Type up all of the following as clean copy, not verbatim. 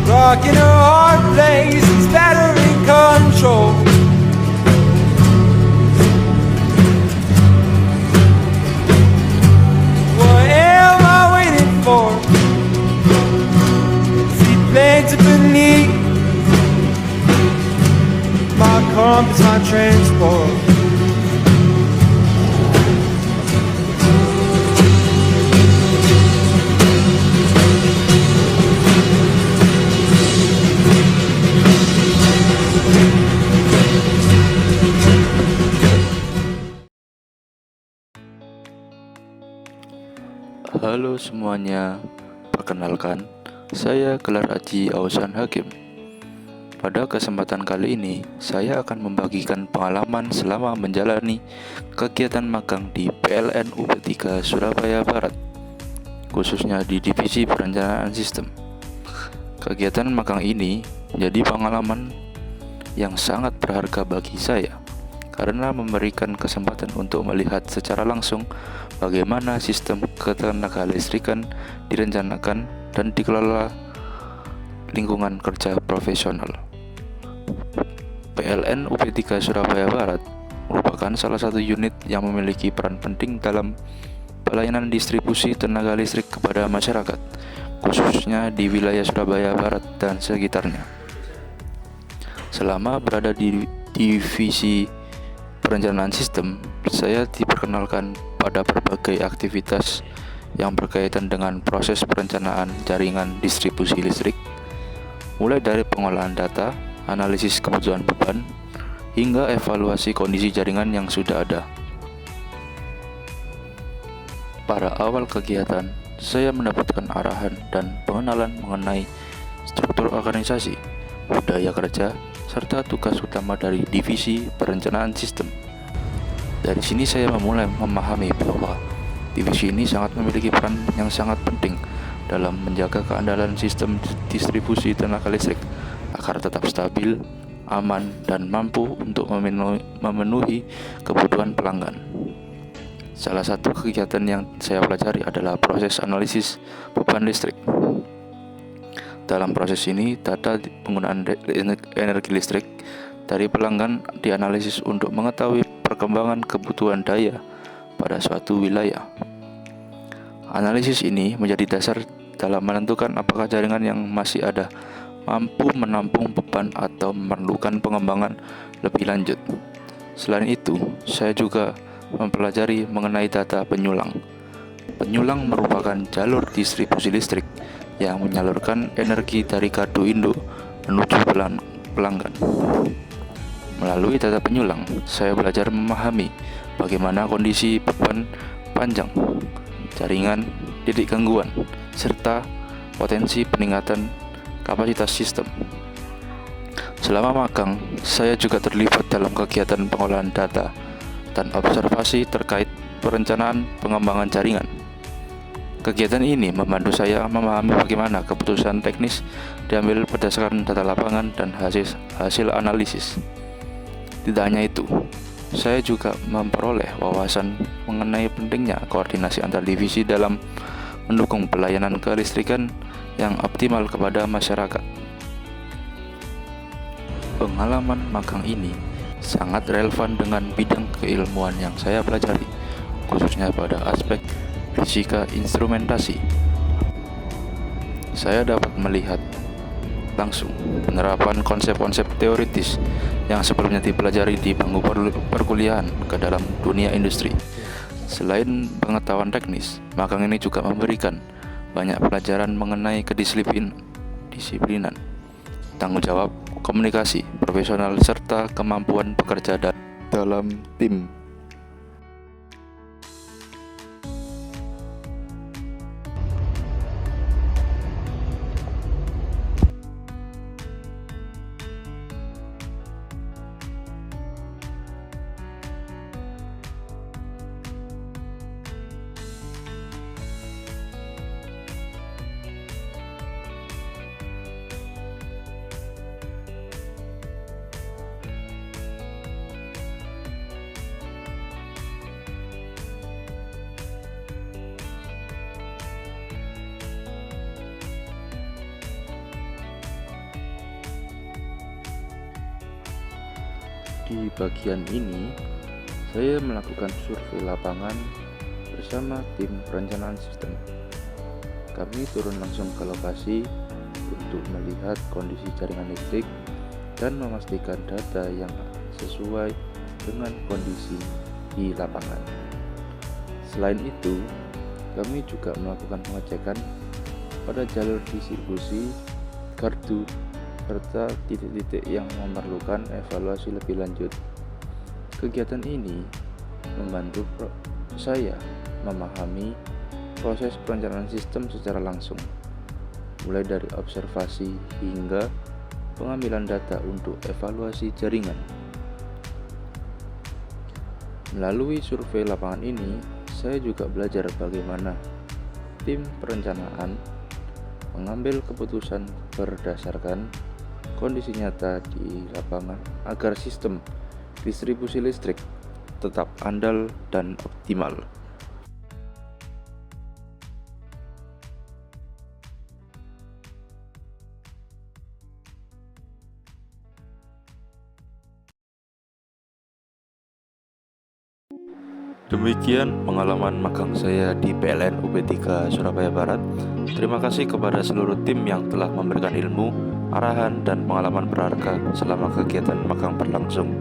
Rocking a hard place, it's battery control. What am I waiting for? Seaplanes are beneath my compass, my transport. Halo semuanya, perkenalkan, saya Gelar Aji Ausan Hakim. Pada kesempatan kali ini, saya akan membagikan pengalaman selama menjalani kegiatan magang di PLN UP3 Surabaya Barat, khususnya di Divisi Perencanaan Sistem. Kegiatan magang ini menjadi pengalaman yang sangat berharga bagi saya, karena memberikan kesempatan untuk melihat secara langsung bagaimana sistem ketenaga listrikan direncanakan dan dikelola lingkungan kerja profesional. PLN UP3 Surabaya Barat merupakan salah satu unit yang memiliki peran penting dalam pelayanan distribusi tenaga listrik kepada masyarakat, khususnya di wilayah Surabaya Barat dan sekitarnya. Selama berada di divisi perencanaan sistem, saya diperkenalkan pada berbagai aktivitas yang berkaitan dengan proses perencanaan jaringan distribusi listrik, mulai dari pengolahan data, analisis kebutuhan beban, hingga evaluasi kondisi jaringan yang sudah ada. Pada awal kegiatan, saya mendapatkan arahan dan pengenalan mengenai struktur organisasi, budaya kerja, serta tugas utama dari divisi perencanaan sistem. Dari sini saya mulai memahami bahwa divisi ini sangat memiliki peran yang sangat penting dalam menjaga keandalan sistem distribusi tenaga listrik agar tetap stabil, aman, dan mampu untuk memenuhi kebutuhan pelanggan. Salah satu kegiatan yang saya pelajari adalah proses analisis beban listrik. Dalam proses ini, data penggunaan energi listrik dari pelanggan dianalisis untuk mengetahui perkembangan kebutuhan daya pada suatu wilayah. Analisis ini menjadi dasar dalam menentukan apakah jaringan yang masih ada mampu menampung beban atau memerlukan pengembangan lebih lanjut. Selain itu, saya juga mempelajari mengenai data penyulang. Penyulang merupakan jalur distribusi listrik yang menyalurkan energi dari gardu induk menuju pelanggan. Melalui data penyulang, saya belajar memahami bagaimana kondisi beban panjang, jaringan, titik gangguan, serta potensi peningkatan kapasitas sistem. Selama magang, saya juga terlibat dalam kegiatan pengolahan data dan observasi terkait perencanaan pengembangan jaringan. Kegiatan ini membantu saya memahami bagaimana keputusan teknis diambil berdasarkan data lapangan dan hasil analisis. Tidak hanya itu, saya juga memperoleh wawasan mengenai pentingnya koordinasi antar divisi dalam mendukung pelayanan kelistrikan yang optimal kepada masyarakat. Pengalaman magang ini sangat relevan dengan bidang keilmuan yang saya pelajari, khususnya pada aspek fisika instrumentasi. Saya dapat melihat langsung penerapan konsep-konsep teoritis yang sebelumnya dipelajari di bangku perkuliahan ke dalam dunia industri. Selain pengetahuan teknis, magang ini juga memberikan banyak pelajaran mengenai kedisiplinan, tanggung jawab, komunikasi, profesional, serta kemampuan bekerja dalam tim. Di bagian ini, saya melakukan survei lapangan bersama tim perencanaan sistem. Kami turun langsung ke lokasi untuk melihat kondisi jaringan listrik dan memastikan data yang sesuai dengan kondisi di lapangan. Selain itu, kami juga melakukan pengecekan pada jalur distribusi, gardu, serta titik-titik yang memerlukan evaluasi lebih lanjut. Kegiatan ini membantu saya memahami proses perencanaan sistem secara langsung, mulai dari observasi hingga pengambilan data untuk evaluasi jaringan. Melalui survei lapangan ini, saya juga belajar bagaimana tim perencanaan mengambil keputusan berdasarkan kondisi nyata di lapangan agar sistem distribusi listrik tetap andal dan optimal. Demikian pengalaman magang saya di PLN UP3 Surabaya Barat. Terima kasih kepada seluruh tim yang telah memberikan ilmu, arahan, dan pengalaman berharga selama kegiatan magang berlangsung.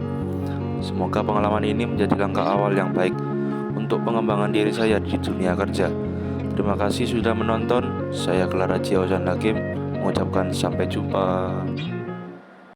Semoga pengalaman ini menjadi langkah awal yang baik untuk pengembangan diri saya di dunia kerja. Terima kasih sudah menonton. Saya Clara Jiaozan Hakim mengucapkan sampai jumpa.